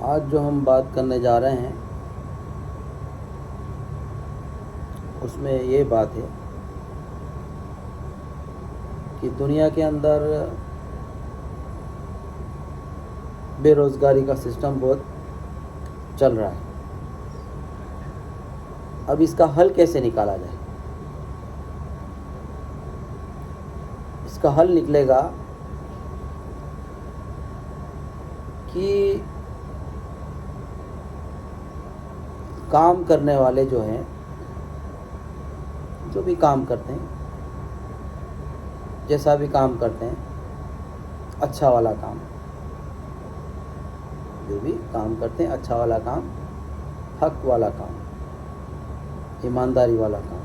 आज जो हम बात करने जा रहे हैं उसमें ये बात है कि दुनिया के अंदर बेरोज़गारी का सिस्टम बहुत चल रहा है। अब इसका हल कैसे निकाला जाए? इसका हल निकलेगा कि काम करने वाले जो हैं, जो भी काम करते हैं, जैसा भी काम करते हैं, अच्छा वाला काम, जो भी काम करते हैं, अच्छा वाला काम, हक वाला काम, ईमानदारी वाला काम।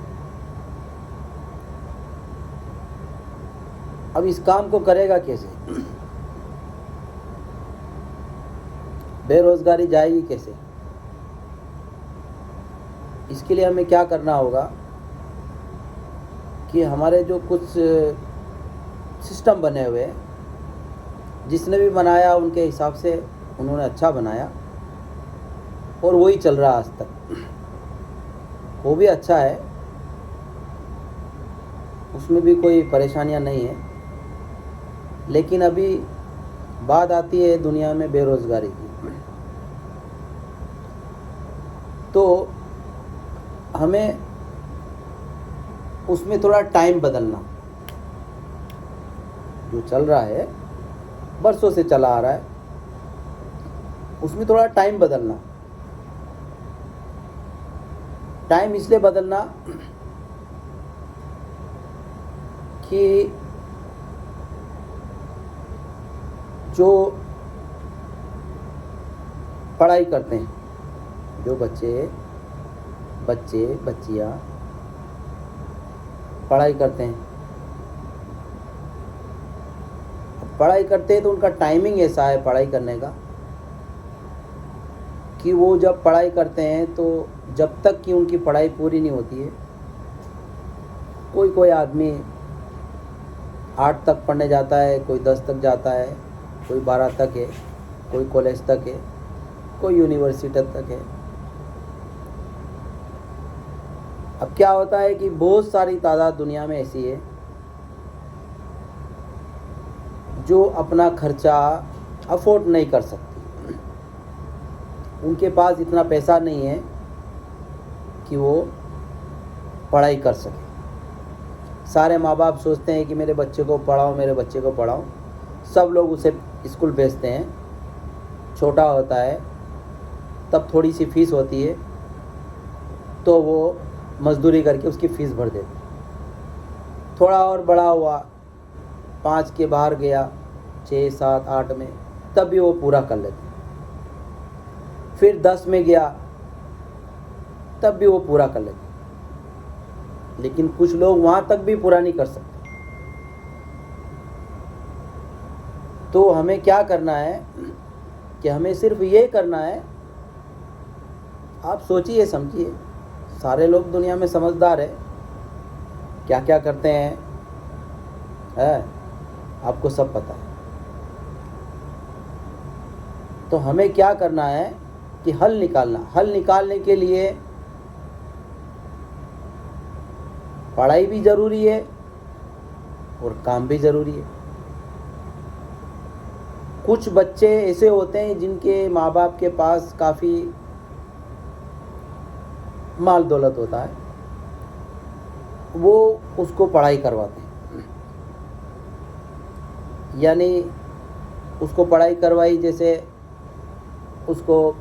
अब इस काम को करेगा कैसे? बेरोजगारी जाएगी कैसे? इसके लिए हमें क्या करना होगा कि हमारे जो कुछ सिस्टम बने हुए हैं, जिसने भी बनाया उनके हिसाब से उन्होंने अच्छा बनाया और वही चल रहा आज तक। वो भी अच्छा है, उसमें भी कोई परेशानियां नहीं है, लेकिन अभी बात आती है दुनिया में बेरोजगारी की। तो हमें उसमें थोड़ा टाइम बदलना, जो चल रहा है बरसों से चला आ रहा है, उसमें थोड़ा टाइम बदलना। टाइम इसलिए बदलना कि जो पढ़ाई करते हैं, जो बच्चियाँ पढ़ाई करते हैं, पढ़ाई करते हैं तो उनका टाइमिंग ऐसा है पढ़ाई करने का कि वो जब पढ़ाई करते हैं तो जब तक कि उनकी पढ़ाई पूरी नहीं होती है, कोई आदमी 8 तक पढ़ने जाता है, कोई 10 तक जाता है, कोई 12 तक है, कोई कॉलेज तक है, कोई यूनिवर्सिटी तक है। अब क्या होता है कि बहुत सारी तादाद दुनिया में ऐसी है जो अपना खर्चा अफोर्ड नहीं कर सकती। उनके पास इतना पैसा नहीं है कि वो पढ़ाई कर सके। सारे माँ बाप सोचते हैं कि मेरे बच्चे को पढ़ाओ। सब लोग उसे स्कूल भेजते हैं। छोटा होता है तब थोड़ी सी फीस होती है तो वो मजदूरी करके उसकी फ़ीस भर देते। थोड़ा और बड़ा हुआ, 5 के बाहर गया, 6, 7, 8 में, तब भी वो पूरा कर लेते। फिर 10 में गया, तब भी वो पूरा कर लेते। लेकिन कुछ लोग वहाँ तक भी पूरा नहीं कर सकते। तो हमें क्या करना है कि हमें सिर्फ ये करना है, आप सोचिए समझिए, सारे लोग दुनिया में समझदार है, क्या क्या करते हैं आपको सब पता है। तो हमें क्या करना है कि हल निकालने के लिए पढ़ाई भी ज़रूरी है और काम भी ज़रूरी है। कुछ बच्चे ऐसे होते हैं जिनके माँ बाप के पास काफ़ी माल दौलत होता है, वो उसको पढ़ाई करवाते हैं। यानी उसको पढ़ाई करवाई, जैसे उसको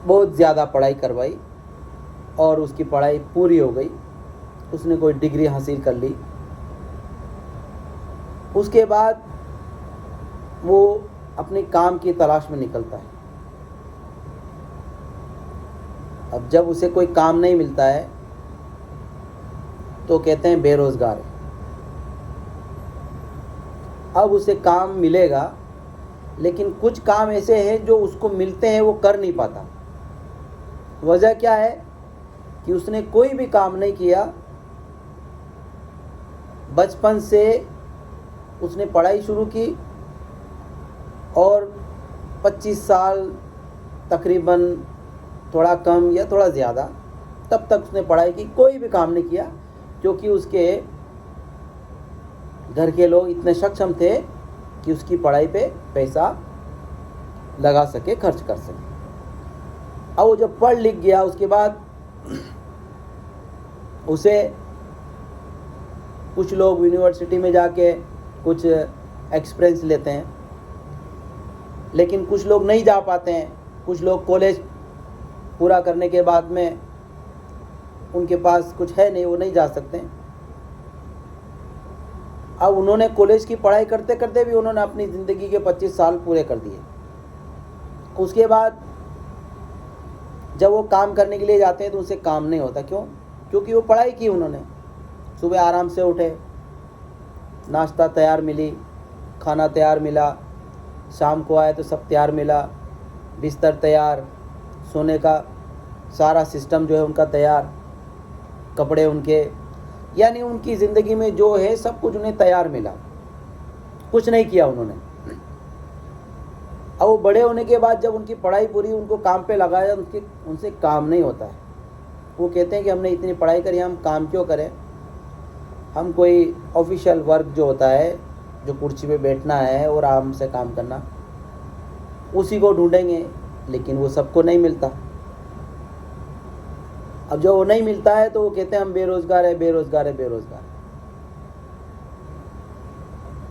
बहुत ज़्यादा पढ़ाई करवाई और उसकी पढ़ाई पूरी हो गई, उसने कोई डिग्री हासिल कर ली। उसके बाद वो अपने काम की तलाश में निकलता है। अब जब उसे कोई काम नहीं मिलता है तो कहते हैं बेरोजगार है। अब उसे काम मिलेगा, लेकिन कुछ काम ऐसे हैं जो उसको मिलते हैं वो कर नहीं पाता। वजह क्या है कि उसने कोई भी काम नहीं किया, बचपन से उसने पढ़ाई शुरू की और 25 साल तकरीबन थोड़ा कम या थोड़ा ज़्यादा, तब तक उसने पढ़ाई की, कोई भी काम नहीं किया, क्योंकि उसके घर के लोग इतने सक्षम थे कि उसकी पढ़ाई पे पैसा लगा सके, खर्च कर सके। अब वो जब पढ़ लिख गया, उसके बाद उसे कुछ लोग यूनिवर्सिटी में जाके कुछ एक्सपीरियंस लेते हैं, लेकिन कुछ लोग नहीं जा पाते हैं। कुछ लोग कॉलेज पूरा करने के बाद में उनके पास कुछ है नहीं, वो नहीं जा सकते। अब उन्होंने कॉलेज की पढ़ाई करते करते भी उन्होंने अपनी ज़िंदगी के 25 साल पूरे कर दिए। उसके बाद जब वो काम करने के लिए जाते हैं तो उनसे काम नहीं होता। क्यों? क्योंकि वो पढ़ाई की उन्होंने। सुबह आराम से उठे, नाश्ता तैयार मिली, खाना तैयार मिला, शाम को आए तो सब तैयार मिला, बिस्तर तैयार, सोने का सारा सिस्टम जो है उनका तैयार, कपड़े उनके, यानी उनकी ज़िंदगी में जो है सब कुछ उन्हें तैयार मिला। कुछ नहीं किया उन्होंने। अब वो बड़े होने के बाद जब उनकी पढ़ाई पूरी, उनको काम पे लगाया, उनसे काम नहीं होता है। वो कहते हैं कि हमने इतनी पढ़ाई करी, हम काम क्यों करें? हम कोई ऑफिशियल वर्क जो होता है, जो कुर्सी पे बैठना है और आराम से काम करना, उसी को ढूंढेंगे। लेकिन वो सबको नहीं मिलता। अब जब वो नहीं मिलता है तो वो कहते हैं हम बेरोजगार है, बेरोजगार है, बेरोजगार।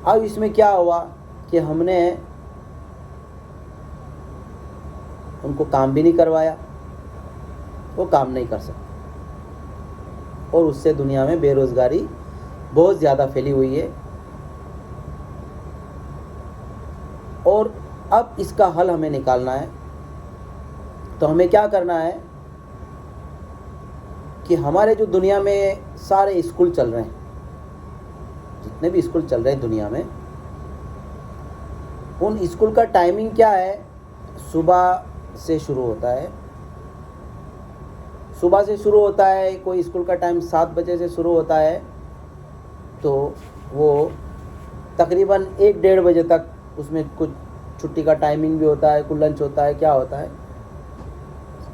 अब इसमें क्या हुआ कि हमने उनको काम भी नहीं करवाया, वो काम नहीं कर सकते, और उससे दुनिया में बेरोजगारी बहुत ज़्यादा फैली हुई है। और अब इसका हल हमें निकालना है। तो हमें क्या करना है कि हमारे जो दुनिया में सारे स्कूल चल रहे हैं, जितने भी स्कूल चल रहे हैं दुनिया में, उन स्कूल का टाइमिंग क्या है? सुबह से शुरू होता है। सुबह से शुरू होता है। कोई स्कूल का टाइम 7 बजे से शुरू होता है, तो वो तकरीबन 1-1:30 बजे तक, उसमें कुछ छुट्टी का टाइमिंग भी होता है, कुछ लंच होता है, क्या होता है,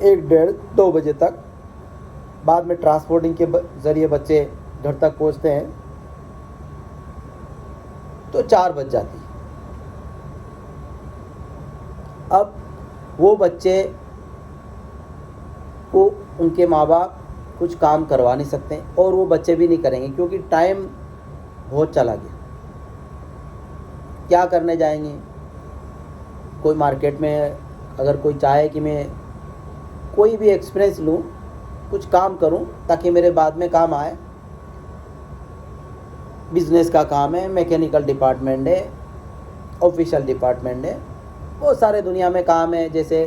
1-1:30-2 बजे तक। बाद में ट्रांसपोर्टिंग के ज़रिए बच्चे घर तक पहुंचते हैं तो 4 बज जाती है। अब वो बच्चे को उनके माँ बाप कुछ काम करवा नहीं सकते, और वो बच्चे भी नहीं करेंगे क्योंकि टाइम बहुत चला गया। क्या करने जाएंगे? कोई मार्केट में अगर कोई चाहे कि मैं कोई भी एक्सपीरियंस लूँ, कुछ काम करूं ताकि मेरे बाद में काम आए, बिजनेस का काम है, मैकेनिकल डिपार्टमेंट है, ऑफिशियल डिपार्टमेंट है, बहुत सारे दुनिया में काम है। जैसे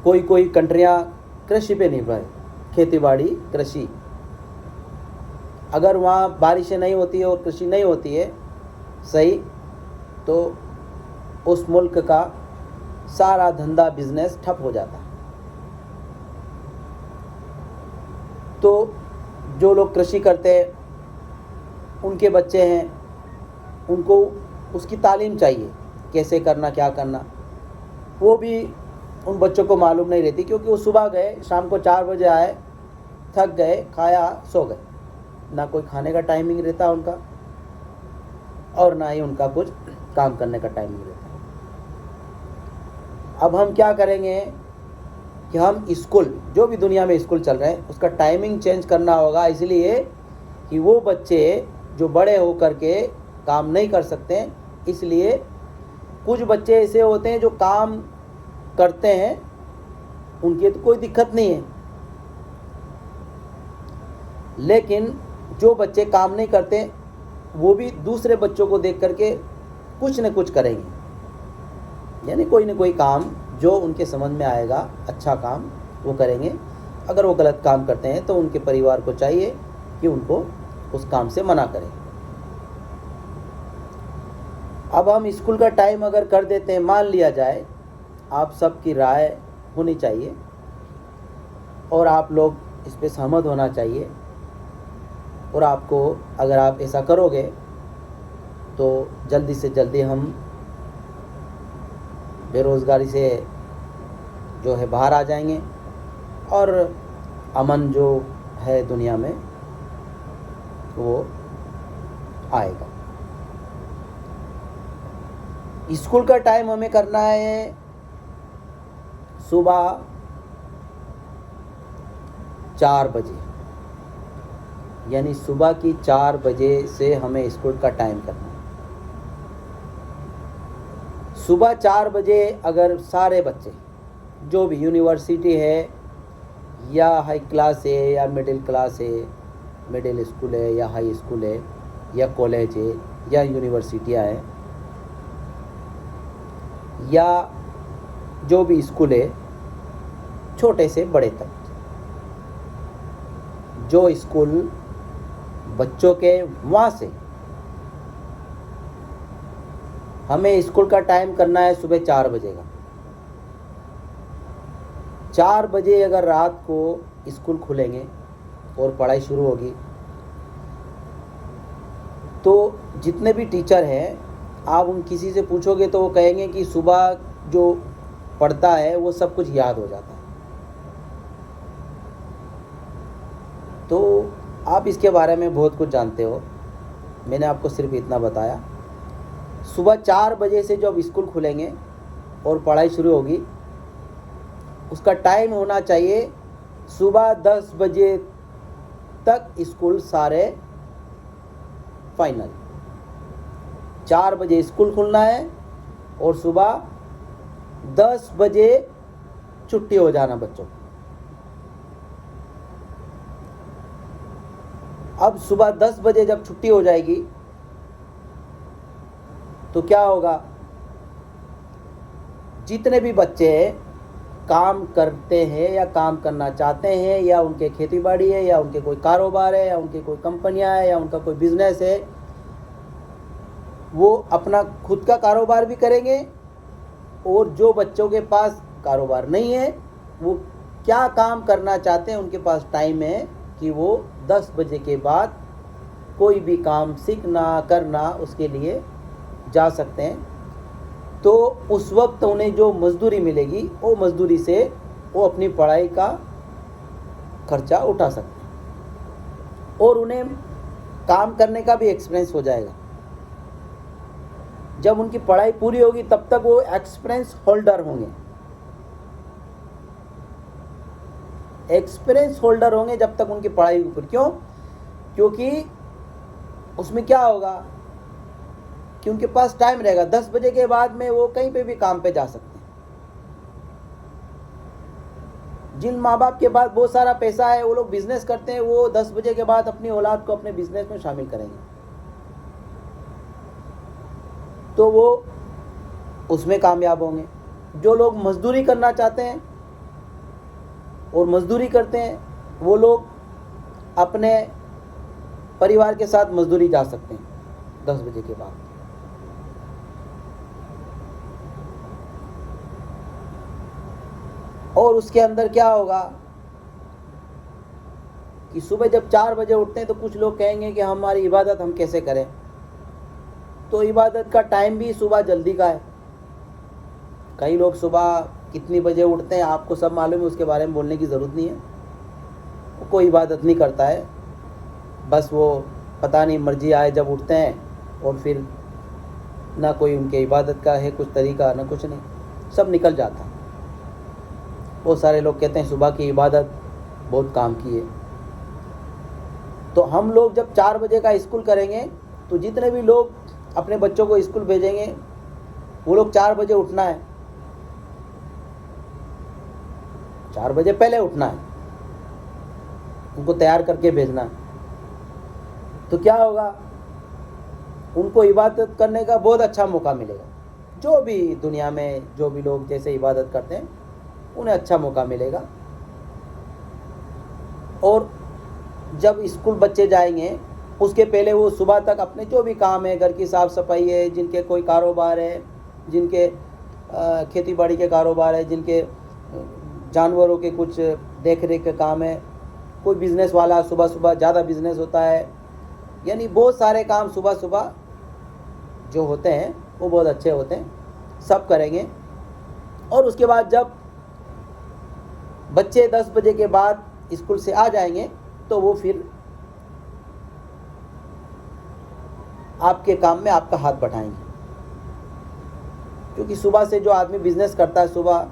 कोई कंट्रियां कृषि पे निर्भर है, खेती बाड़ी, कृषि। अगर वहाँ बारिशें नहीं होती है और कृषि नहीं होती है सही, तो उस मुल्क का सारा धंधा, बिजनेस ठप हो जाता है। तो जो लोग कृषि करते हैं, उनके बच्चे हैं, उनको उसकी तालीम चाहिए, कैसे करना, क्या करना, वो भी उन बच्चों को मालूम नहीं रहती। क्योंकि वो सुबह गए, शाम को 4 बजे आए, थक गए, खाया, सो गए। ना कोई खाने का टाइमिंग रहता उनका, और ना ही उनका कुछ काम करने का टाइमिंग रहता। अब हम क्या करेंगे कि हम स्कूल, जो भी दुनिया में स्कूल चल रहे हैं, उसका टाइमिंग चेंज करना होगा, इसलिए कि वो बच्चे जो बड़े होकर के काम नहीं कर सकते, इसलिए कुछ बच्चे ऐसे होते हैं जो काम करते हैं, उनकी तो कोई दिक्कत नहीं है, लेकिन जो बच्चे काम नहीं करते वो भी दूसरे बच्चों को देख करके कुछ न कुछ करेंगे, यानी कोई न कोई काम जो उनके समझ में आएगा, अच्छा काम वो करेंगे। अगर वो गलत काम करते हैं तो उनके परिवार को चाहिए कि उनको उस काम से मना करें। अब हम स्कूल का टाइम अगर कर देते हैं, मान लिया जाए, आप सबकी राय होनी चाहिए और आप लोग इस पे सहमत होना चाहिए, और आपको अगर आप ऐसा करोगे तो जल्दी से जल्दी हम बेरोज़गारी से जो है बाहर आ जाएंगे और अमन जो है दुनिया में वो आएगा। स्कूल का टाइम हमें करना है सुबह 4 बजे, यानी सुबह की 4 बजे से हमें स्कूल का टाइम करना है। सुबह 4 बजे अगर सारे बच्चे जो भी यूनिवर्सिटी है या हाई क्लास है या मिडिल क्लास है, मिडिल स्कूल है या हाई स्कूल है या कॉलेज है या यूनिवर्सिटियाँ हैं या जो भी स्कूल है, छोटे से बड़े तक, जो स्कूल बच्चों के वहाँ से हमें स्कूल का टाइम करना है सुबह 4 बजे का। 4 बजे अगर रात को स्कूल खुलेंगे और पढ़ाई शुरू होगी तो जितने भी टीचर हैं आप उन किसी से पूछोगे तो वो कहेंगे कि सुबह जो पढ़ता है वो सब कुछ याद हो जाता है। तो आप इसके बारे में बहुत कुछ जानते हो, मैंने आपको सिर्फ इतना बताया। सुबह 4 बजे से जब स्कूल खुलेंगे और पढ़ाई शुरू होगी उसका टाइम होना चाहिए सुबह 10 बजे तक स्कूल सारे फाइनल। 4 बजे स्कूल खुलना है और सुबह 10 बजे छुट्टी हो जाना बच्चों को। अब सुबह 10 बजे जब छुट्टी हो जाएगी तो क्या होगा, जितने भी बच्चे काम करते हैं या काम करना चाहते हैं या उनके खेती बाड़ी है या उनके कोई कारोबार है या उनकी कोई कंपनियां है या उनका कोई बिजनेस है, वो अपना खुद का कारोबार भी करेंगे। और जो बच्चों के पास कारोबार नहीं है वो क्या काम करना चाहते हैं, उनके पास टाइम है कि वो 10 बजे के बाद कोई भी काम सीखना करना उसके लिए जा सकते हैं। तो उस वक्त उन्हें जो मजदूरी मिलेगी वो मजदूरी से वो अपनी पढ़ाई का खर्चा उठा सकते हैं और उन्हें काम करने का भी एक्सपीरियंस हो जाएगा। जब उनकी पढ़ाई पूरी होगी तब तक वो एक्सपीरियंस होल्डर होंगे। एक्सपीरियंस होल्डर होंगे जब तक उनकी पढ़ाई ऊपर। क्यों? क्योंकि उसमें क्या होगा कि उनके पास टाइम रहेगा। 10 बजे के बाद में वो कहीं पे भी काम पे जा सकते हैं। जिन माँ बाप के पास बहुत सारा पैसा है वो लोग बिजनेस करते हैं, वो 10 बजे के बाद अपनी औलाद को अपने बिजनेस में शामिल करेंगे, तो वो उसमें कामयाब होंगे। जो लोग मजदूरी करना चाहते हैं और मजदूरी करते हैं वो लोग अपने परिवार के साथ मजदूरी जा सकते हैं 10 बजे के बाद। और उसके अंदर क्या होगा कि सुबह जब 4 बजे उठते हैं तो कुछ लोग कहेंगे कि हमारी इबादत हम कैसे करें। तो इबादत का टाइम भी सुबह जल्दी का है। कई लोग सुबह कितनी बजे उठते हैं आपको सब मालूम है, उसके बारे में बोलने की ज़रूरत नहीं है। वो कोई इबादत नहीं करता है, बस वो पता नहीं मर्जी आए जब उठते हैं और फिर ना कोई उनके इबादत का है कुछ तरीका ना कुछ नहीं, सब निकल जाता है। वो सारे लोग कहते हैं सुबह की इबादत बहुत काम की है। तो हम लोग जब 4 बजे का स्कूल करेंगे तो जितने भी लोग अपने बच्चों को स्कूल भेजेंगे वो लोग 4 बजे उठना है, 4 बजे पहले उठना है, उनको तैयार करके भेजना है। तो क्या होगा, उनको इबादत करने का बहुत अच्छा मौका मिलेगा। जो भी दुनिया में जो भी लोग जैसे इबादत करते हैं उन्हें अच्छा मौका मिलेगा। और जब स्कूल बच्चे जाएंगे उसके पहले वो सुबह तक अपने जो भी काम है, घर की साफ़ सफाई है, जिनके कोई कारोबार है, जिनके खेती बाड़ी के कारोबार है, जिनके जानवरों के कुछ देख रेख के काम है, कोई बिज़नेस वाला सुबह सुबह ज़्यादा बिज़नेस होता है, यानी बहुत सारे काम सुबह सुबह जो होते हैं वो बहुत अच्छे होते हैं, सब करेंगे। और उसके बाद जब बच्चे 10 बजे के बाद स्कूल से आ जाएंगे तो वो फिर आपके काम में आपका हाथ बढ़ाएंगे। क्योंकि सुबह से जो आदमी बिजनेस करता है, सुबह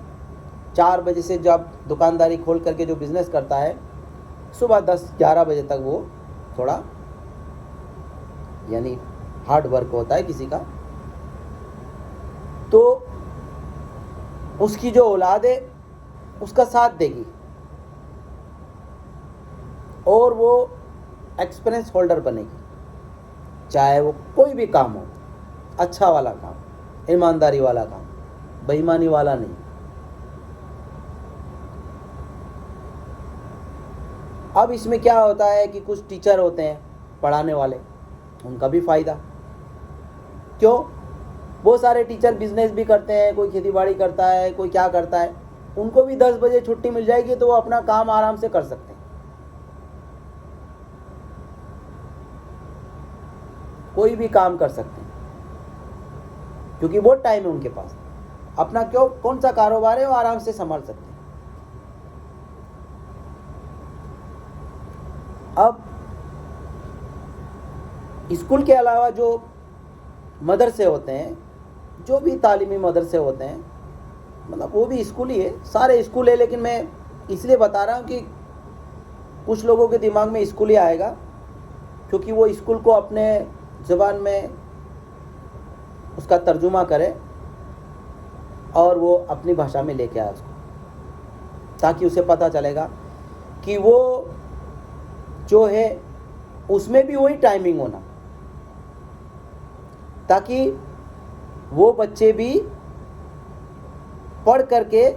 4 बजे से जब दुकानदारी खोल करके जो बिजनेस करता है, सुबह 10-11 बजे तक वो थोड़ा यानी हार्ड वर्क होता है किसी का, तो उसकी जो औलाद है उसका साथ देगी और वो एक्सपीरियंस होल्डर बनेगी। चाहे वो कोई भी काम हो, अच्छा वाला काम, ईमानदारी वाला काम, बेईमानी वाला नहीं। अब इसमें क्या होता है कि कुछ टीचर होते हैं पढ़ाने वाले, उनका भी फ़ायदा। क्यों? बहुत सारे टीचर बिजनेस भी करते हैं, कोई खेतीबाड़ी करता है, कोई क्या करता है, उनको भी 10 बजे छुट्टी मिल जाएगी तो वो अपना काम आराम से कर सकते हैं। कोई भी काम कर सकते हैं क्योंकि बहुत टाइम है उनके पास। अपना कौन सा कारोबार है वो आराम से संभाल सकते हैं। अब स्कूल के अलावा जो मदरसे होते हैं, जो भी तालीमी मदरसे होते हैं, मतलब वो भी स्कूल ही है, सारे स्कूल है, लेकिन मैं इसलिए बता रहा हूँ कि कुछ लोगों के दिमाग में स्कूल ही आएगा क्योंकि वो स्कूल को अपने ज़बान में उसका तर्जुमा करे और वो अपनी भाषा में लेके आए उसको, ताकि उसे पता चलेगा कि वो जो है उसमें भी वही टाइमिंग होना, ताकि वो बच्चे भी पढ़ करके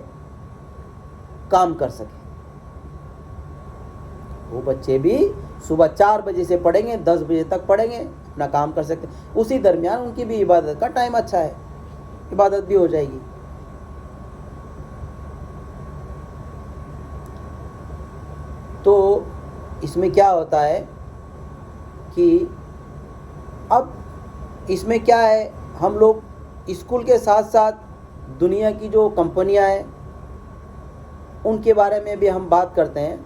काम कर सके। वो बच्चे भी सुबह 4 बजे से पढ़ेंगे, 10 बजे तक पढ़ेंगे, अपना काम कर सकते। उसी दरमियान उनकी भी इबादत का टाइम अच्छा है, इबादत भी हो जाएगी। तो इसमें क्या होता है कि अब इसमें क्या है, हम लोग स्कूल के साथ साथ दुनिया की जो कंपनियां हैं उनके बारे में भी हम बात करते हैं।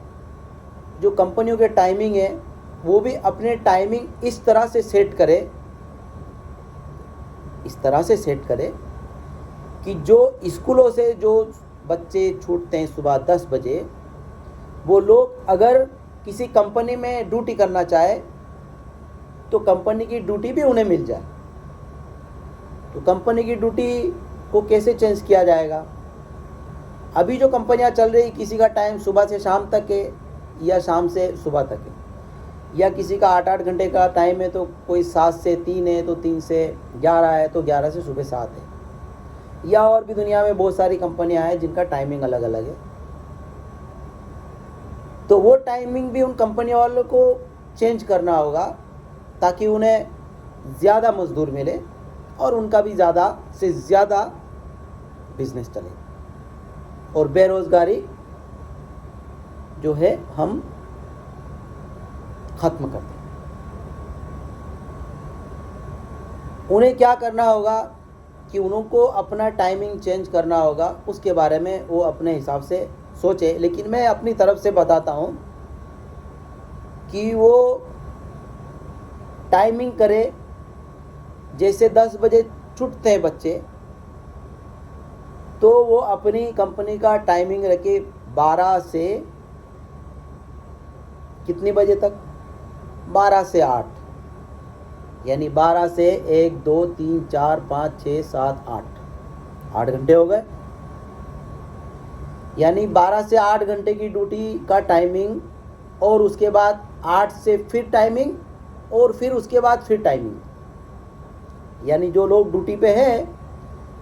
जो कंपनियों के टाइमिंग है वो भी अपने टाइमिंग इस तरह से सेट करे कि जो स्कूलों से जो बच्चे छूटते हैं सुबह 10 बजे, वो लोग अगर किसी कंपनी में ड्यूटी करना चाहे तो कंपनी की ड्यूटी भी उन्हें मिल जाए। तो कंपनी की ड्यूटी को कैसे चेंज किया जाएगा? अभी जो कंपनियां चल रही, किसी का टाइम सुबह से शाम तक है या शाम से सुबह तक है, या किसी का 8-8 घंटे का टाइम है, तो कोई 7 से 3 है तो 3 से 11 है तो 11 से सुबह 7 है, या और भी दुनिया में बहुत सारी कंपनियां हैं जिनका टाइमिंग अलग अलग है। तो वो टाइमिंग भी उन कंपनी वालों को चेंज करना होगा ताकि उन्हें ज़्यादा मजदूर मिले और उनका भी ज़्यादा से ज़्यादा बिजनेस चले और बेरोज़गारी जो है हम ख़त्म कर दें। उन्हें क्या करना होगा कि उनको अपना टाइमिंग चेंज करना होगा, उसके बारे में वो अपने हिसाब से सोचे। लेकिन मैं अपनी तरफ से बताता हूँ कि वो टाइमिंग करे, जैसे 10 बजे छूटते हैं बच्चे तो वो अपनी कंपनी का टाइमिंग रखे 12 से कितने बजे तक? 12 से 8, यानी 12 से 1, 2, 3, 4, 5, 6, 7, 8 घंटे हो गए। यानी 12 से 8 घंटे की ड्यूटी का टाइमिंग, और उसके बाद 8 से फिर टाइमिंग, और फिर उसके बाद फिर टाइमिंग। यानी जो लोग ड्यूटी पे हैं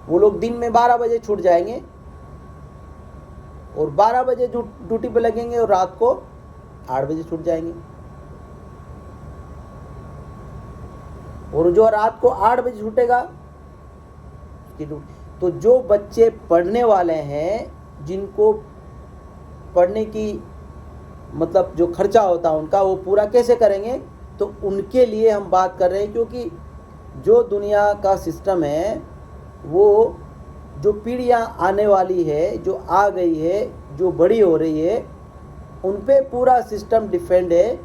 वो लोग दिन में 12 बजे छूट जाएंगे और 12 बजे ड्यूटी पे लगेंगे और रात को 8 बजे छूट जाएंगे। और जो रात को 8 बजे छूटेगा तो जो बच्चे पढ़ने वाले हैं, जिनको पढ़ने की मतलब जो खर्चा होता है उनका, वो पूरा कैसे करेंगे? तो उनके लिए हम बात कर रहे हैं। क्योंकि जो दुनिया का सिस्टम है, वो जो पीढ़ियाँ आने वाली है, जो आ गई है, जो बड़ी हो रही है उन पे पूरा सिस्टम डिपेंड है,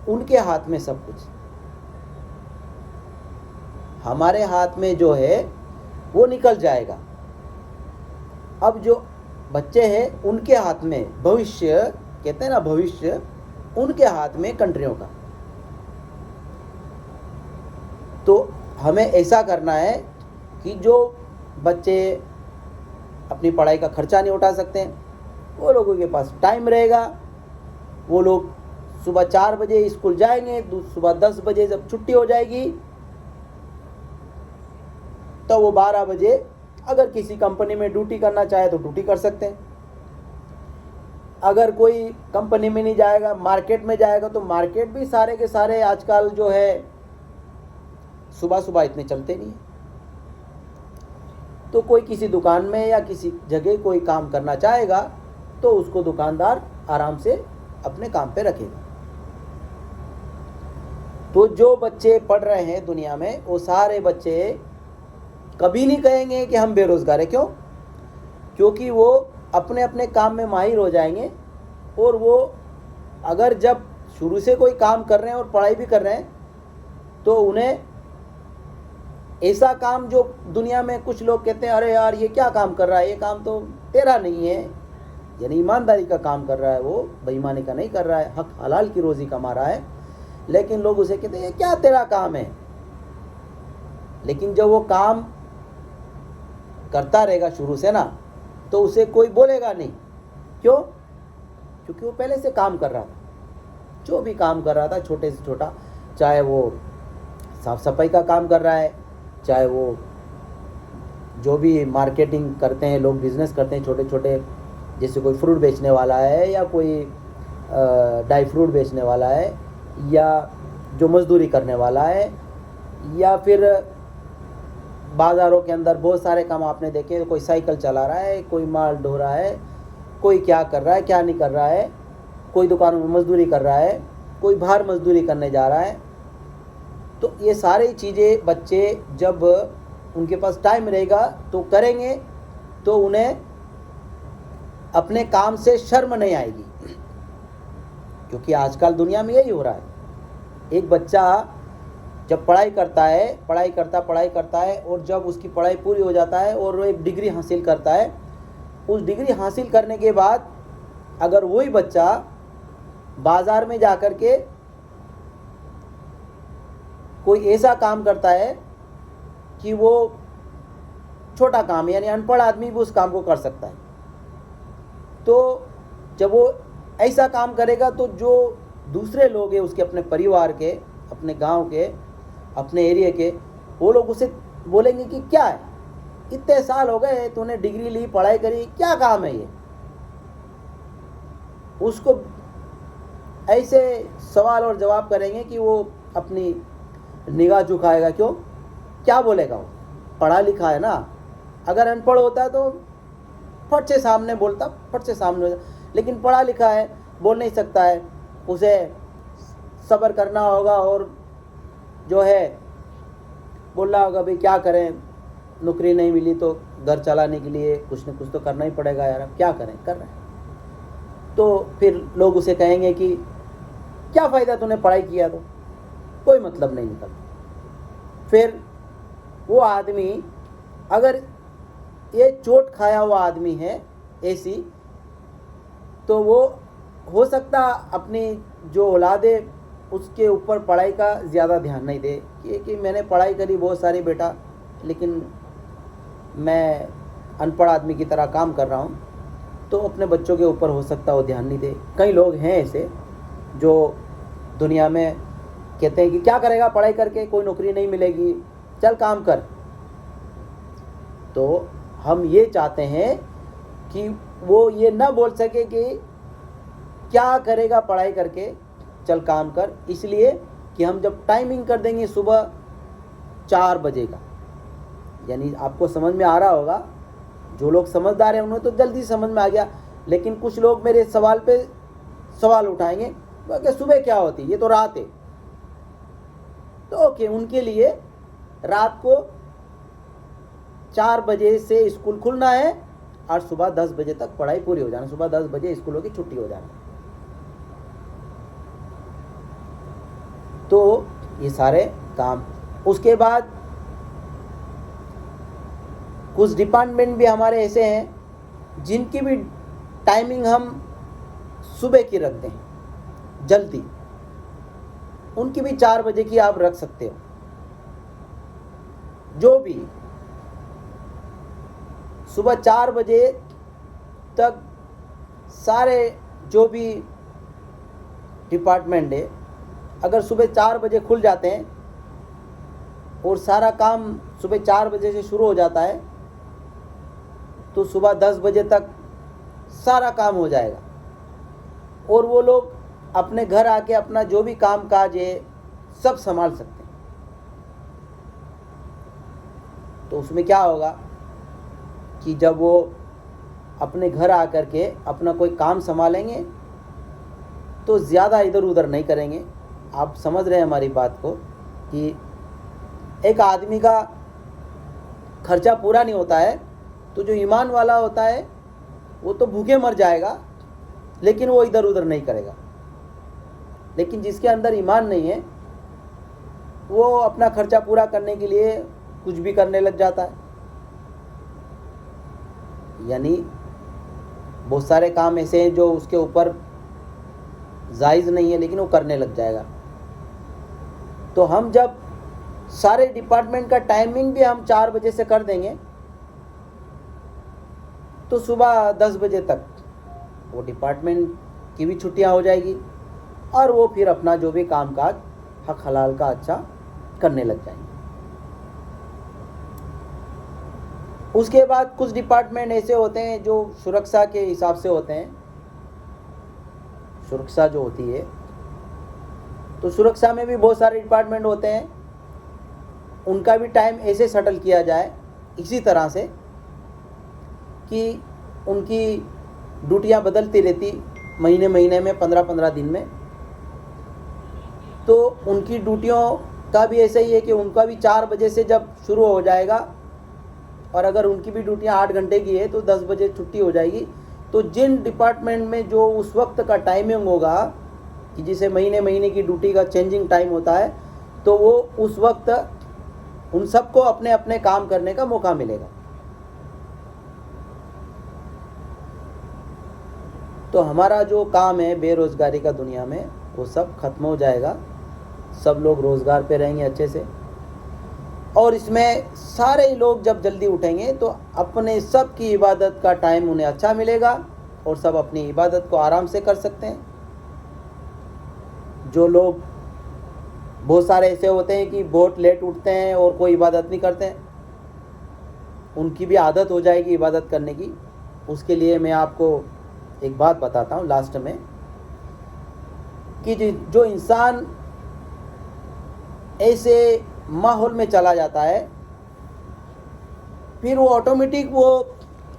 उनके हाथ में सब कुछ। हमारे हाथ में जो है वो निकल जाएगा। अब जो बच्चे हैं उनके हाथ में भविष्य, कहते हैं ना भविष्य, उनके हाथ में कंट्रियों का। तो हमें ऐसा करना है कि जो बच्चे अपनी पढ़ाई का खर्चा नहीं उठा सकते वो लोगों के पास टाइम रहेगा, वो लोग सुबह 4 बजे स्कूल जाएंगे, सुबह 10 बजे जब छुट्टी हो जाएगी तो वो 12 बजे अगर किसी कंपनी में ड्यूटी करना चाहे तो ड्यूटी कर सकते हैं। अगर कोई कंपनी में नहीं जाएगा, मार्केट में जाएगा, तो मार्केट भी सारे के सारे आजकल जो है सुबह सुबह इतने चलते नहीं। तो कोई किसी दुकान में या किसी जगह कोई काम करना चाहेगा तो उसको दुकानदार आराम से अपने काम पे रखेगा। तो जो बच्चे पढ़ रहे हैं दुनिया में वो सारे बच्चे कभी नहीं कहेंगे कि हम बेरोजगार हैं। क्यों? क्योंकि वो अपने अपने काम में माहिर हो जाएंगे। और वो अगर जब शुरू से कोई काम कर रहे हैं और पढ़ाई भी कर रहे हैं तो उन्हें ऐसा काम जो दुनिया में कुछ लोग कहते हैं अरे यार ये क्या काम कर रहा है, ये काम तो तेरा नहीं है, यानी ईमानदारी का काम कर रहा है, वो बेईमानी का नहीं कर रहा है, हक हलाल की रोज़ी कमा रहा है, लेकिन लोग उसे कहते हैं ये क्या तेरा काम है। लेकिन जब वो काम करता रहेगा शुरू से ना तो उसे कोई बोलेगा नहीं। क्यों? क्योंकि वो पहले से काम कर रहा था। जो भी काम कर रहा था छोटे से छोटा, चाहे वो साफ सफाई का काम कर रहा है, चाहे वो जो भी मार्केटिंग करते हैं लोग, बिजनेस करते हैं छोटे छोटे, जैसे कोई फ्रूट बेचने वाला है या कोई ड्राई फ्रूट बेचने वाला है या जो मजदूरी करने वाला है, या फिर बाज़ारों के अंदर बहुत सारे काम आपने देखे, कोई साइकिल चला रहा है, कोई माल ढो रहा है, कोई क्या कर रहा है क्या नहीं कर रहा है, कोई दुकानों में मजदूरी कर रहा है, कोई बाहर मजदूरी करने जा रहा है। तो ये सारी चीज़ें बच्चे जब उनके पास टाइम रहेगा तो करेंगे, तो उन्हें अपने काम से शर्म नहीं आएगी। क्योंकि आजकल दुनिया में यही हो रहा है। एक बच्चा जब पढ़ाई करता है, पढ़ाई करता है और जब उसकी पढ़ाई पूरी हो जाता है और वो एक डिग्री हासिल करता है, उस डिग्री हासिल करने के बाद अगर वही बच्चा बाज़ार में जा कर के कोई ऐसा काम करता है कि वो छोटा काम, यानी अनपढ़ आदमी भी उस काम को कर सकता है, तो जब वो ऐसा काम करेगा तो जो दूसरे लोग हैं उसके अपने परिवार के, अपने गांव के, अपने एरिया के, वो लोग उसे बोलेंगे कि क्या है, इतने साल हो गए तूने डिग्री ली, पढ़ाई करी, क्या काम है ये। उसको ऐसे सवाल और जवाब करेंगे कि वो अपनी निगाह झुकाएगा। क्यों? क्या बोलेगा? वो पढ़ा लिखा है ना। अगर अनपढ़ होता तो फट से सामने बोलता, फट से सामने होता, लेकिन पढ़ा लिखा है, बोल नहीं सकता है, उसे सब्र करना होगा और जो है बोल रहा होगा भाई क्या करें, नौकरी नहीं मिली तो घर चलाने के लिए कुछ न कुछ तो करना ही पड़ेगा यार, अब क्या करें, कर रहे हैं। तो फिर लोग उसे कहेंगे कि क्या फ़ायदा तूने पढ़ाई किया, तो कोई मतलब नहीं निकलता। फिर वो आदमी, अगर ये चोट खाया हुआ आदमी है ऐसी, तो वो हो सकता अपनी जो औलादे उसके ऊपर पढ़ाई का ज़्यादा ध्यान नहीं दे कि मैंने पढ़ाई करी बहुत सारी बेटा, लेकिन मैं अनपढ़ आदमी की तरह काम कर रहा हूँ, तो अपने बच्चों के ऊपर हो सकता वो ध्यान नहीं दे। कई लोग हैं ऐसे जो दुनिया में कहते हैं कि क्या करेगा पढ़ाई करके, कोई नौकरी नहीं मिलेगी, चल काम कर। तो हम ये चाहते हैं कि वो ये ना बोल सके कि क्या करेगा पढ़ाई करके, चल काम कर, इसलिए कि हम जब टाइमिंग कर देंगे सुबह 4 बजे का, यानी आपको समझ में आ रहा होगा, जो लोग समझदार हैं उन्हें तो जल्दी समझ में आ गया, लेकिन कुछ लोग मेरे सवाल पे सवाल उठाएंगे कि सुबह क्या होती है, ये तो रात है। तो ओके, उनके लिए रात को 4 बजे से स्कूल खुलना है और सुबह 10 बजे तक पढ़ाई पूरी हो जाना, सुबह 10 बजे स्कूलों की छुट्टी हो जाना। तो ये सारे काम। उसके बाद कुछ डिपार्टमेंट भी हमारे ऐसे हैं जिनकी भी टाइमिंग हम सुबह की रख दें जल्दी, उनकी भी 4 बजे की आप रख सकते हो। जो भी सुबह 4 बजे तक सारे जो भी डिपार्टमेंट है, अगर सुबह 4 बजे खुल जाते हैं और सारा काम सुबह 4 बजे से शुरू हो जाता है, तो सुबह 10 बजे तक सारा काम हो जाएगा और वो लोग अपने घर आके अपना जो भी काम काज है सब संभाल सकते हैं। तो उसमें क्या होगा कि जब वो अपने घर आकर के अपना कोई काम संभालेंगे तो ज़्यादा इधर उधर नहीं करेंगे। आप समझ रहे हैं हमारी बात को कि एक आदमी का खर्चा पूरा नहीं होता है, तो जो ईमान वाला होता है वो तो भूखे मर जाएगा लेकिन वो इधर उधर नहीं करेगा। लेकिन जिसके अंदर ईमान नहीं है वो अपना खर्चा पूरा करने के लिए कुछ भी करने लग जाता है। यानी बहुत सारे काम ऐसे हैं जो उसके ऊपर जायज़ नहीं है लेकिन वो करने लग जाएगा। तो हम जब सारे डिपार्टमेंट का टाइमिंग भी हम 4 बजे से कर देंगे तो सुबह 10 बजे तक वो डिपार्टमेंट की भी छुट्टियां हो जाएगी और वो फिर अपना जो भी कामकाज हक हलाल का अच्छा करने लग जाएंगे। उसके बाद कुछ डिपार्टमेंट ऐसे होते हैं जो सुरक्षा के हिसाब से होते हैं। सुरक्षा जो होती है, तो सुरक्षा में भी बहुत सारे डिपार्टमेंट होते हैं, उनका भी टाइम ऐसे सेटल किया जाए इसी तरह से कि उनकी ड्यूटियां बदलती रहती महीने महीने में, 15-15 दिन में। तो उनकी ड्यूटियों का भी ऐसा ही है कि उनका भी 4 बजे से जब शुरू हो जाएगा और अगर उनकी भी ड्यूटियां 8 घंटे की है तो 10 बजे छुट्टी हो जाएगी। तो जिन डिपार्टमेंट में जो उस वक्त का टाइमिंग होगा कि जिसे महीने महीने की ड्यूटी का चेंजिंग टाइम होता है, तो वो उस वक्त उन सबको अपने अपने काम करने का मौका मिलेगा। तो हमारा जो काम है बेरोज़गारी का दुनिया में, वो सब खत्म हो जाएगा। सब लोग रोज़गार पे रहेंगे अच्छे से। और इसमें सारे लोग जब जल्दी उठेंगे तो अपने सब की इबादत का टाइम उन्हें अच्छा मिलेगा और सब अपनी इबादत को आराम से कर सकते हैं। जो लोग बहुत सारे ऐसे होते हैं कि बहुत लेट उठते हैं और कोई इबादत नहीं करते हैं, उनकी भी आदत हो जाएगी इबादत करने की। उसके लिए मैं आपको एक बात बताता हूँ लास्ट में कि जो इंसान ऐसे माहौल में चला जाता है फिर वो ऑटोमेटिक वो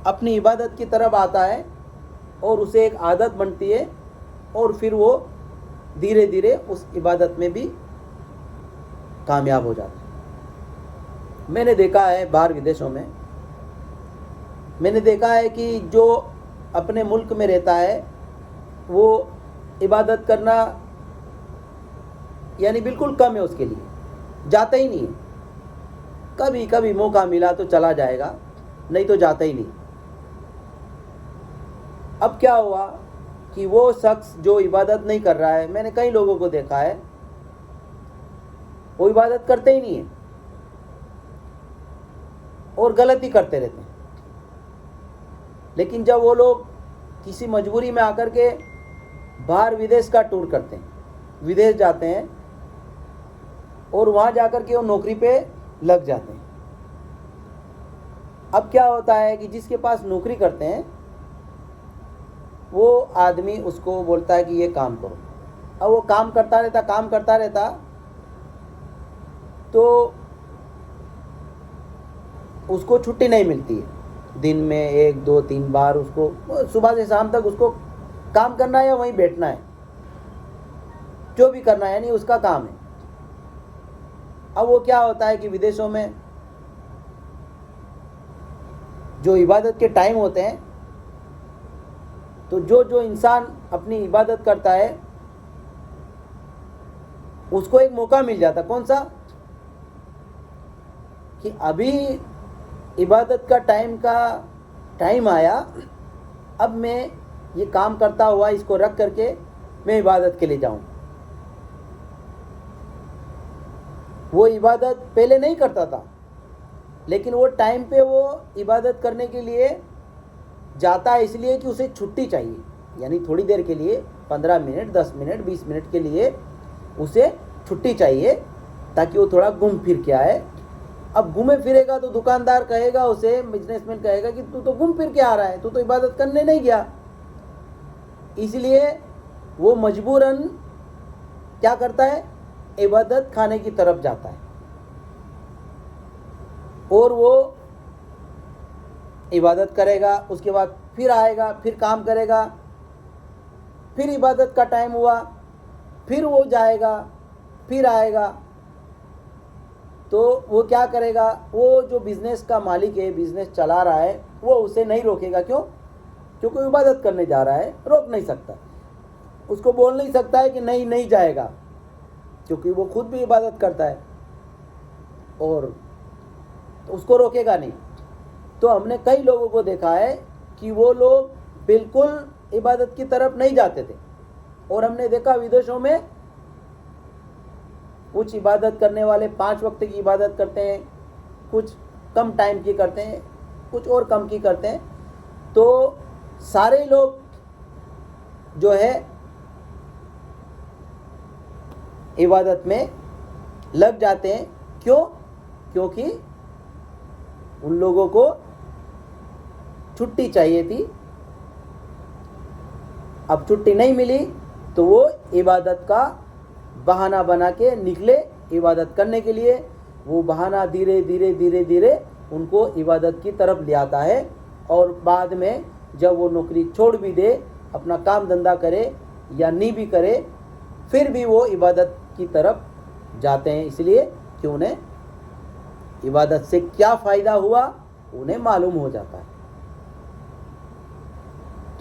अपनी इबादत की तरफ आता है और उसे एक आदत बनती है और फिर वो धीरे धीरे उस इबादत में भी कामयाब हो जाता है। मैंने देखा है बाहर विदेशों में, मैंने देखा है कि जो अपने मुल्क में रहता है वो इबादत करना यानी बिल्कुल कम है, उसके लिए जाता ही नहीं है। कभी कभी मौका मिला तो चला जाएगा, नहीं तो जाता ही नहीं। अब क्या हुआ कि वो शख्स जो इबादत नहीं कर रहा है, मैंने कई लोगों को देखा है वो इबादत करते ही नहीं है और गलती करते रहते हैं। लेकिन जब वो लोग किसी मजबूरी में आकर के बाहर विदेश का टूर करते हैं, विदेश जाते हैं और वहाँ जाकर के वो नौकरी पे लग जाते हैं। अब क्या होता है कि जिसके पास नौकरी करते हैं वो आदमी उसको बोलता है कि ये काम करो। अब वो काम करता रहता तो उसको छुट्टी नहीं मिलती है। दिन में 1, 2, 3 बार उसको सुबह से शाम तक उसको काम करना है या वहीं बैठना है, जो भी करना है, यानी उसका काम है। अब वो क्या होता है कि विदेशों में जो इबादत के टाइम होते हैं, तो जो इंसान अपनी इबादत करता है उसको एक मौका मिल जाता। कौन सा? कि अभी इबादत का टाइम आया, अब मैं ये काम करता हुआ इसको रख करके मैं इबादत के लिए जाऊं। वो इबादत पहले नहीं करता था, लेकिन वो टाइम पे वो इबादत करने के लिए जाता है, इसलिए कि उसे छुट्टी चाहिए। यानी थोड़ी देर के लिए, 15 मिनट, 10 मिनट, 20 मिनट के लिए उसे छुट्टी चाहिए, ताकि वो थोड़ा घूम फिर के आए। अब घूमे फिरेगा तो दुकानदार कहेगा उसे, बिजनेसमैन कहेगा कि तू तो घूम फिर के आ रहा है, तू तो इबादत करने नहीं गया। इसलिए वो मजबूरन क्या करता है? इबादत खाने की तरफ जाता है, और वो इबादत करेगा, उसके बाद फिर आएगा, फिर काम करेगा, फिर इबादत का टाइम हुआ, फिर वो जाएगा, फिर आएगा। तो वो क्या करेगा? वो जो बिजनेस का मालिक है, बिजनेस चला रहा है, वो उसे नहीं रोकेगा। क्यों? क्योंकि इबादत करने जा रहा है, रोक नहीं सकता। उसको बोल नहीं सकता है कि नहीं जाएगा, क्योंकि वो खुद भी इबादत करता है, और तो उसको रोकेगा नहीं। तो हमने कई लोगों को देखा है कि वो लोग बिल्कुल इबादत की तरफ नहीं जाते थे, और हमने देखा विदेशों में कुछ इबादत करने वाले 5 वक्त की इबादत करते हैं, कुछ कम टाइम की करते हैं, कुछ और कम की करते हैं। तो सारे लोग जो है इबादत में लग जाते हैं। क्यों? क्योंकि उन लोगों को छुट्टी चाहिए थी, अब छुट्टी नहीं मिली, तो वो इबादत का बहाना बना के निकले इबादत करने के लिए। वो बहाना धीरे धीरे उनको इबादत की तरफ ले आता है, और बाद में जब वो नौकरी छोड़ भी दे, अपना काम धंधा करे या नहीं भी करे, फिर भी वो इबादत की तरफ जाते हैं, इसलिए कि उन्हें इबादत से क्या फ़ायदा हुआ उन्हें मालूम हो जाता है।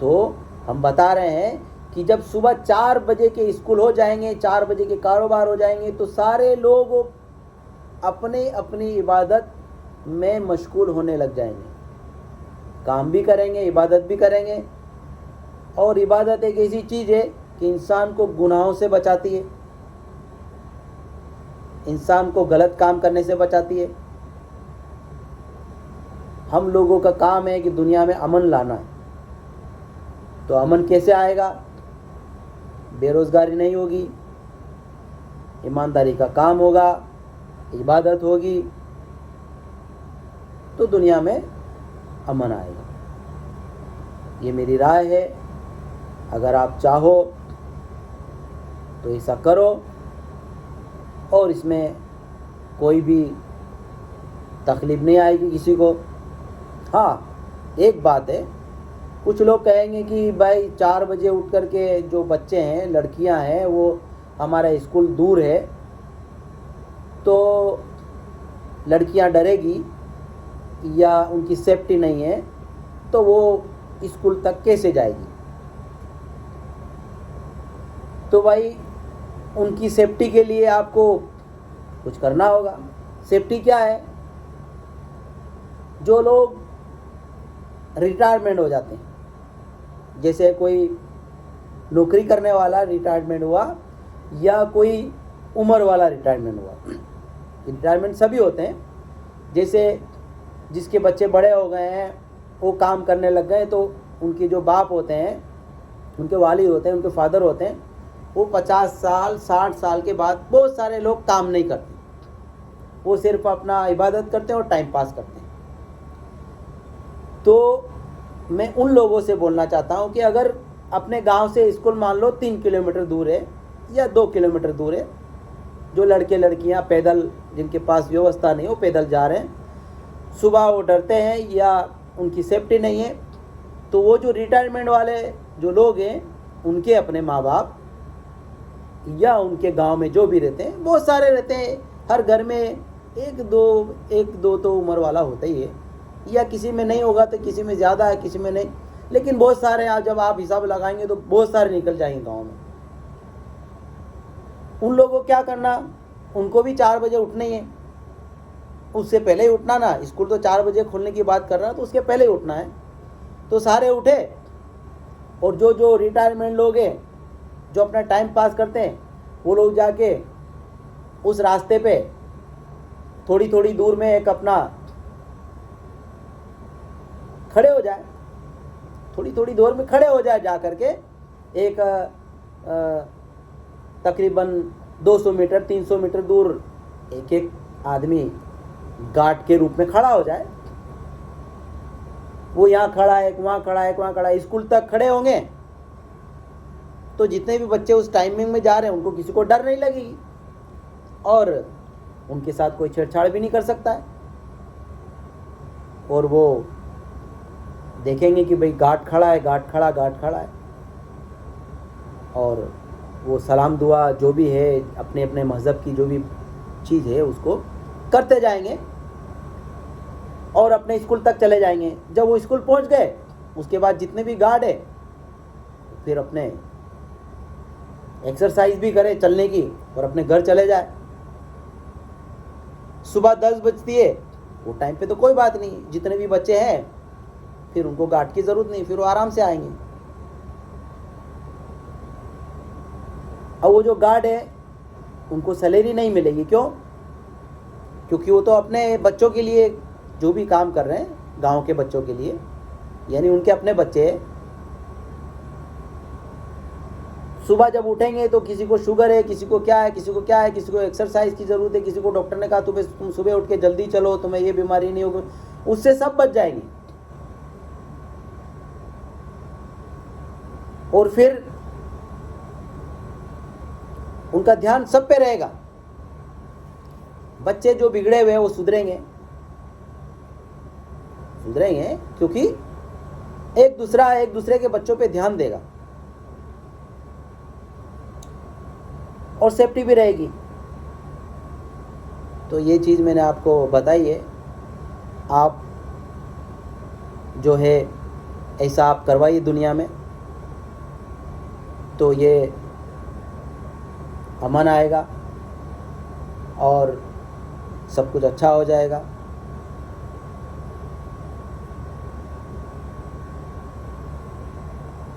तो हम बता रहे हैं कि जब सुबह 4 बजे के स्कूल हो जाएंगे, 4 बजे के कारोबार हो जाएंगे, तो सारे लोग अपने अपनी इबादत में मशगूल होने लग जाएंगे। काम भी करेंगे, इबादत भी करेंगे। और इबादत एक ऐसी चीज़ है कि इंसान को गुनाहों से बचाती है, इंसान को गलत काम करने से बचाती है। हम लोगों का काम है कि दुनिया में अमन लाना है। तो अमन कैसे आएगा? बेरोज़गारी नहीं होगी, ईमानदारी का काम होगा, इबादत होगी, तो दुनिया में अमन आएगा। ये मेरी राय है। अगर आप चाहो तो ऐसा करो, और इसमें कोई भी तकलीफ नहीं आएगी किसी को। हाँ, एक बात है, कुछ लोग कहेंगे कि भाई 4 बजे उठ कर के जो बच्चे हैं, लड़कियां हैं, वो हमारा स्कूल दूर है, तो लड़कियां डरेगी या उनकी सेफ्टी नहीं है, तो वो स्कूल तक कैसे जाएगी? तो भाई उनकी सेफ्टी के लिए आपको कुछ करना होगा। सेफ्टी क्या है? जो लोग रिटायरमेंट हो जाते हैं, जैसे कोई नौकरी करने वाला रिटायरमेंट हुआ, या कोई उम्र वाला रिटायरमेंट हुआ। रिटायरमेंट सभी होते हैं। जैसे जिसके बच्चे बड़े हो गए हैं, वो काम करने लग गए, तो उनके जो बाप होते हैं, उनके वालिद होते हैं, उनके फादर होते हैं, वो 50 साल 60 साल के बाद बहुत सारे लोग काम नहीं करते, वो सिर्फ अपना इबादत करते हैं और टाइम पास करते हैं। तो मैं उन लोगों से बोलना चाहता हूँ कि अगर अपने गांव से स्कूल मान लो 3 किलोमीटर दूर है या 2 किलोमीटर दूर है, जो लड़के लड़कियाँ पैदल, जिनके पास व्यवस्था नहीं, वो पैदल जा रहे हैं, सुबह वो डरते हैं या उनकी सेफ्टी नहीं है, तो वो जो रिटायरमेंट वाले जो लोग हैं, उनके अपने माँ बाप या उनके गांव में जो भी रहते हैं, बहुत सारे रहते हैं, हर घर में एक दो तो उम्र वाला होता ही है, या किसी में नहीं होगा तो किसी में ज़्यादा है, किसी में नहीं, लेकिन बहुत सारे जब आप हिसाब लगाएंगे तो बहुत सारे निकल जाएंगे गाँव में। उन लोगों को क्या करना, उनको भी 4 बजे उठना ही है, उससे पहले ही उठना ना, स्कूल तो 4 बजे खोलने की बात कर रहा है तो उसके पहले ही उठना है। तो सारे उठे, और जो जो रिटायरमेंट लोग हैं जो अपना टाइम पास करते हैं वो लोग जाके उस रास्ते पे थोड़ी थोड़ी दूर में एक अपना खड़े हो जाए, थोड़ी थोड़ी दूर में खड़े हो जाए, जा करके एक तकरीबन 200 मीटर 300 मीटर दूर एक एक आदमी गार्ड के रूप में खड़ा हो जाए। वो यहाँ खड़ा है, एक वहाँ खड़ा है, एक वहाँ खड़ा है, स्कूल तक खड़े होंगे तो जितने भी बच्चे उस टाइमिंग में जा रहे हैं उनको किसी को डर नहीं लगेगी और उनके साथ कोई छेड़छाड़ भी नहीं कर सकता है। और वो देखेंगे कि भाई गार्ड खड़ा है, गार्ड खड़ा है, और वो सलाम दुआ जो भी है अपने अपने मज़हब की जो भी चीज़ है उसको करते जाएंगे और अपने स्कूल तक चले जाएंगे। जब वो स्कूल पहुंच गए उसके बाद जितने भी गार्ड है फिर अपने एक्सरसाइज भी करे चलने की और अपने घर चले जाए। सुबह 10 बजती है, वो टाइम पे तो कोई बात नहीं, जितने भी बच्चे हैं फिर उनको गार्ड की ज़रूरत नहीं, फिर वो आराम से आएंगे। अब वो जो गार्ड है उनको सैलरी नहीं मिलेगी, क्यों? क्योंकि वो तो अपने बच्चों के लिए जो भी काम कर रहे हैं गांव के बच्चों के लिए, यानी उनके अपने बच्चे हैं। सुबह जब उठेंगे तो किसी को शुगर है, किसी को क्या है, किसी को क्या है, किसी को एक्सरसाइज की ज़रूरत है, किसी को डॉक्टर ने कहा तुम सुबह उठ के जल्दी चलो, तुम्हें ये बीमारी नहीं होगी, उससे सब बच जाएंगे। और फिर उनका ध्यान सब पे रहेगा। बच्चे जो बिगड़े हुए हैं वो सुधरेंगे क्योंकि एक दूसरे के बच्चों पे ध्यान देगा और सेफ्टी भी रहेगी। तो ये चीज़ मैंने आपको बताई है, आप जो है ऐसा आप करवाइए दुनिया में, तो ये अमन आएगा और सब कुछ अच्छा हो जाएगा।